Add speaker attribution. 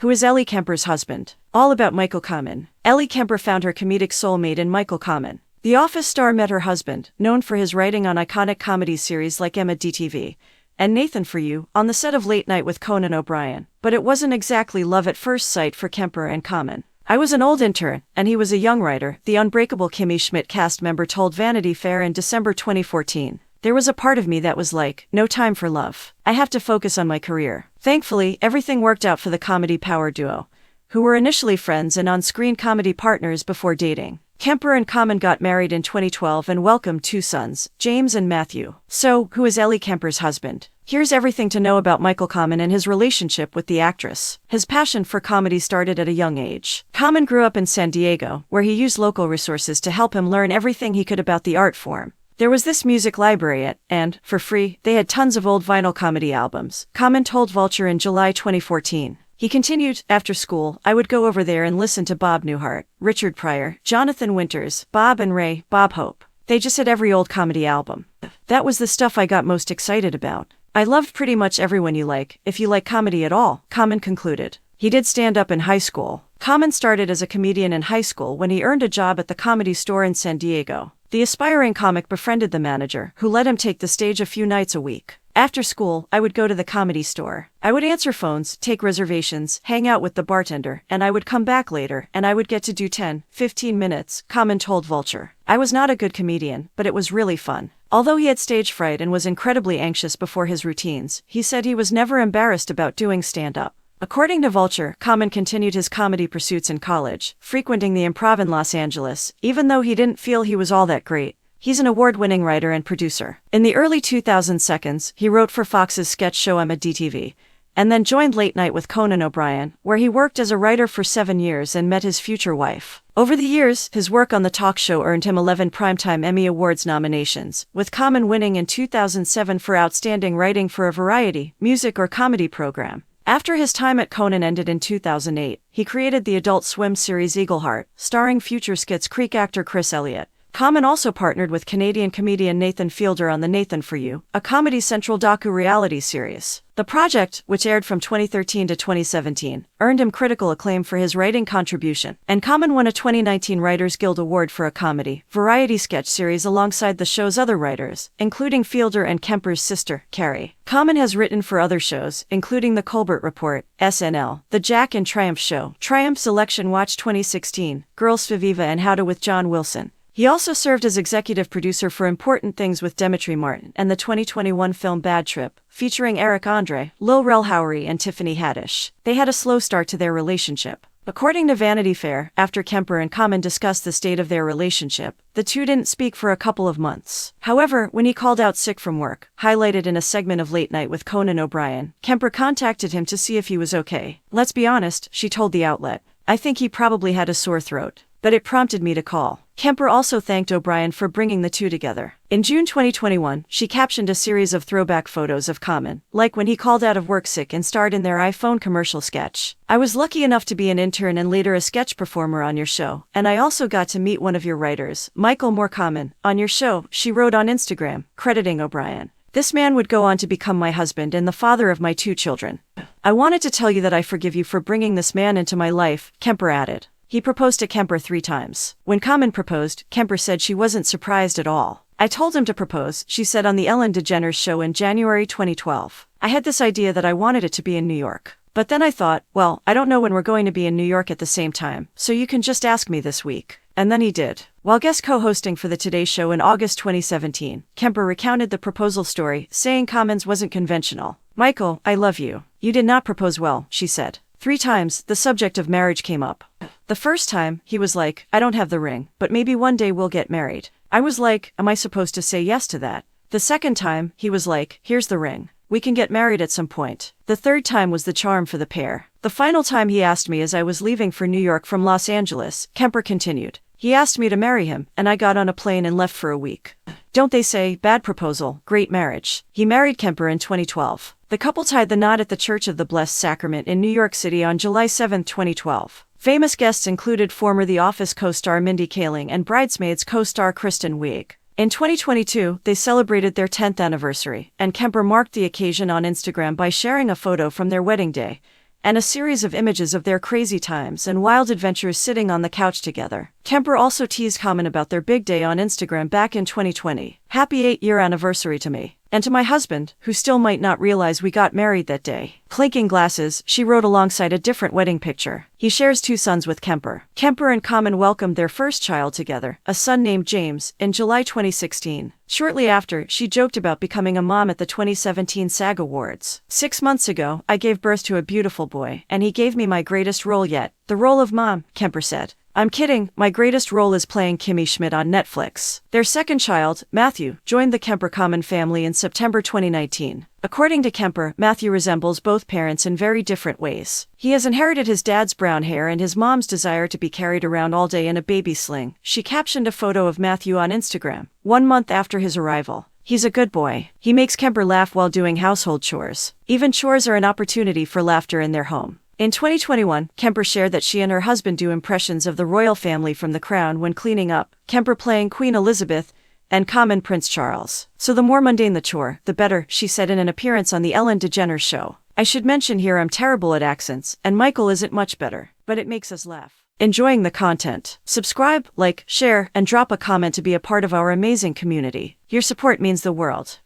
Speaker 1: who is Ellie Kemper's husband. All about Michael Koman. Ellie Kemper found her comedic soulmate in Michael Koman. The Office star met her husband, known for his writing on iconic comedy series like Enigmatic and Nathan for You, on the set of Late Night with Conan O'Brien. But it wasn't exactly love at first sight for Kemper and Koman. "I was an old intern, and he was a young writer," the Unbreakable Kimmy Schmidt cast member told Vanity Fair in December 2014. "There was a part of me that was like, no time for love. I have to focus on my career." Thankfully, everything worked out for the comedy power duo, who were initially friends and on-screen comedy partners before dating. Kemper and Koman got married in 2012 and welcomed 2 sons, James and Matthew. So, who is Ellie Kemper's husband? Here's everything to know about Michael Koman and his relationship with the actress. His passion for comedy started at a young age. Koman grew up in San Diego, where he used local resources to help him learn everything he could about the art form. There was this music library and, for free, they had tons of old vinyl comedy albums, Koman told Vulture in July 2014. He continued, "After school, I would go over there and listen to Bob Newhart, Richard Pryor, Jonathan Winters, Bob and Ray, Bob Hope. They just had every old comedy album. That was the stuff I got most excited about. I loved pretty much everyone you like, if you like comedy at all," Koman concluded. He did stand up in high school. Koman started as a comedian in high school when he earned a job at the Comedy Store in San Diego. The aspiring comic befriended the manager, who let him take the stage a few nights a week. "After school, I would go to the Comedy Store. I would answer phones, take reservations, hang out with the bartender, and I would come back later, and I would get to do 10, 15 minutes, Koman told Vulture. "I was not a good comedian, but it was really fun." Although he had stage fright and was incredibly anxious before his routines, he said he was never embarrassed about doing stand-up. According to Vulture, Koman continued his comedy pursuits in college, frequenting the Improv in Los Angeles, even though he didn't feel he was all that great. He's an award-winning writer and producer. In the early 2000s, he wrote for Fox's sketch show MTV, and then joined Late Night with Conan O'Brien, where he worked as a writer for 7 years and met his future wife. Over the years, his work on the talk show earned him 11 Primetime Emmy Awards nominations, with Koman winning in 2007 for Outstanding Writing for a Variety, Music or Comedy Program. After his time at Conan ended in 2008, he created the Adult Swim series Eagleheart, starring future Schitt's Creek actor Chris Elliott. Koman also partnered with Canadian comedian Nathan Fielder on the Nathan for You, a Comedy Central docu-reality series. The project, which aired from 2013 to 2017, earned him critical acclaim for his writing contribution, and Koman won a 2019 Writers Guild Award for a comedy, variety sketch series alongside the show's other writers, including Fielder and Kemper's sister, Carrie. Koman has written for other shows, including The Colbert Report, SNL, The Jack and Triumph Show, Triumph's Election Watch 2016, Girls Viva and How to with John Wilson. He also served as executive producer for Important Things with Demetri Martin and the 2021 film Bad Trip, featuring Eric Andre, Lil Rel Howery and Tiffany Haddish. They had a slow start to their relationship. According to Vanity Fair, after Kemper and Koman discussed the state of their relationship, the two didn't speak for a couple of months. However, when he called out sick from work, highlighted in a segment of Late Night with Conan O'Brien, Kemper contacted him to see if he was okay. "Let's be honest," she told the outlet. "I think he probably had a sore throat, but it prompted me to call." Kemper also thanked O'Brien for bringing the two together. In June 2021, she captioned a series of throwback photos of Koman, like when he called out of work sick and starred in their iPhone commercial sketch. "I was lucky enough to be an intern and later a sketch performer on your show, and I also got to meet one of your writers, Michael Koman, on your show," she wrote on Instagram, crediting O'Brien. "This man would go on to become my husband and the father of my 2 children. I wanted to tell you that I forgive you for bringing this man into my life," Kemper added. He proposed to Kemper 3 times. When Koman proposed, Kemper said she wasn't surprised at all. "I told him to propose," she said on the Ellen DeGeneres show in January 2012. "I had this idea that I wanted it to be in New York. But then I thought, well, I don't know when we're going to be in New York at the same time, so you can just ask me this week." And then he did. While guest co-hosting for the Today Show in August 2017, Kemper recounted the proposal story, saying Koman's wasn't conventional. "Michael, I love you. You did not propose well," she said. 3 times, the subject of marriage came up. The first time, he was like, "I don't have the ring, but maybe one day we'll get married." I was like, "Am I supposed to say yes to that?" The second time, he was like, "Here's the ring. We can get married at some point." The third time was the charm for the pair. The final time he asked me as I was leaving for New York from Los Angeles, Kemper continued. "He asked me to marry him, and I got on a plane and left for a week. Don't they say, bad proposal, great marriage?" He married Kemper in 2012. The couple tied the knot at the Church of the Blessed Sacrament in New York City on July 7, 2012. Famous guests included former The Office co-star Mindy Kaling and Bridesmaids co-star Kristen Wiig. In 2022, they celebrated their 10th anniversary, and Kemper marked the occasion on Instagram by sharing a photo from their wedding day, and a series of images of their crazy times and wild adventures sitting on the couch together. Kemper also teased Koman about their big day on Instagram back in 2020. "Happy 8-year anniversary to me. And to my husband, who still might not realize we got married that day." Clinking glasses, she wrote alongside a different wedding picture. He shares 2 sons with Kemper. Kemper and Koman welcomed their first child together, a son named James, in July 2016. Shortly after, she joked about becoming a mom at the 2017 SAG Awards. "6 months ago, I gave birth to a beautiful boy, and he gave me my greatest role yet, the role of mom," Kemper said. "I'm kidding, my greatest role is playing Kimmy Schmidt on Netflix." Their second child, Matthew, joined the Kemper-Koman family in September 2019. According to Kemper, Matthew resembles both parents in very different ways. He has inherited his dad's brown hair and his mom's desire to be carried around all day in a baby sling. She captioned a photo of Matthew on Instagram, 1 month after his arrival. "He's a good boy. He makes Kemper laugh while doing household chores. Even chores are an opportunity for laughter in their home." In 2021, Kemper shared that she and her husband do impressions of the royal family from The Crown when cleaning up, Kemper playing Queen Elizabeth and Koman Prince Charles. "So the more mundane the chore, the better," she said in an appearance on The Ellen DeGeneres Show. "I should mention here I'm terrible at accents, and Michael isn't much better, but it makes us laugh." Enjoying the content? Subscribe, like, share, and drop a comment to be a part of our amazing community. Your support means the world.